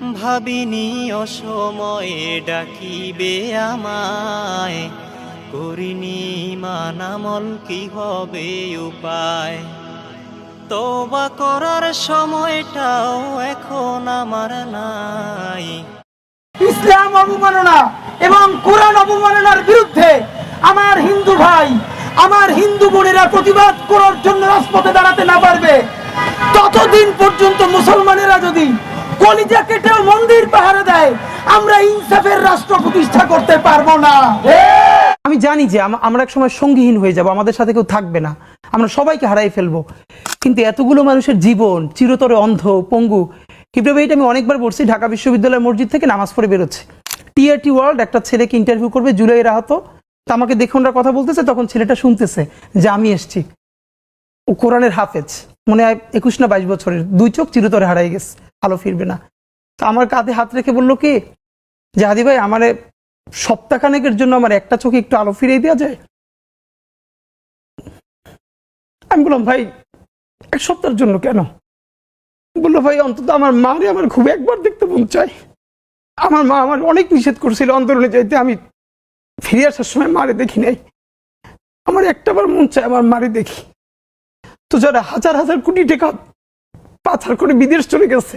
ভাবিনি অসময়ে ডাকিবে আমায়, করিনি মানামল কি হবে উপায়। তওবা করার সময়টাও এখন আমার নাই। ইসলাম অবমাননা এবং কোরআন অবমাননার বিরুদ্ধে আমার হিন্দু ভাই, আমার হিন্দু বোনেরা প্রতিবাদ করার জন্য রাজপথে দাঁড়াতে না পারবে, ততদিন পর্যন্ত মুসলমানেরা যদি কলিজা কেটেও মন্দির পাহারা দেয়, আমরা ইনসাফের রাষ্ট্র প্রতিষ্ঠা করতে পারবো না। আমি জানি যে আমরা এক সময় সঙ্গীহীন হয়ে যাব, আমাদের সাথে কেউ থাকবে না, আমরা সবাইকে হারাই ফেলবো, কিন্তু এতগুলো মানুষের জীবন চিরতরে অন্ধ পঙ্গু। কিভাবে এটা আমি অনেকবার বলছি, ঢাকা বিশ্ববিদ্যালয় মসজিদ থেকে নামাজ পড়ে বেরোচ্ছে, টিআরটি ওয়ার্ল্ড একটা ছেলেকে ইন্টারভিউ করবে জুলাই রাহাত, তা আমাকে দেখে ওনারা কথা বলতেছে, তখন ছেলেটা শুনতেছে যে আমি এসছি, ও কোরআনের হাফেজ, মনে হয় 21 না 22 বছরের, 2 চোখ চিরতরে হারাই গেছে, আলো ফিরবে না। তো আমার কাঁধে হাত রেখে বললো কি যে হাদি ভাই, আমার সপ্তাহখানেকের জন্য আমার একটা চোখে একটু আলো ফিরিয়ে দেওয়া যায়। আমি বললাম ভাই 1 সপ্তাহের জন্য কেন? বললো ভাই অন্তত আমার মারে আমার খুব একবার দেখতে মন চায়, আমার মা আমার অনেক নিষেধ করছিল অন্তরণে যাইতে, আমি ফিরে আসার সময় মারে দেখি নাই, আমার একটাবার মন চায় আমার মারে দেখি। তো যারা হাজার হাজার কোটি টাকা পাচার করে বিদেশ চলে গেছে,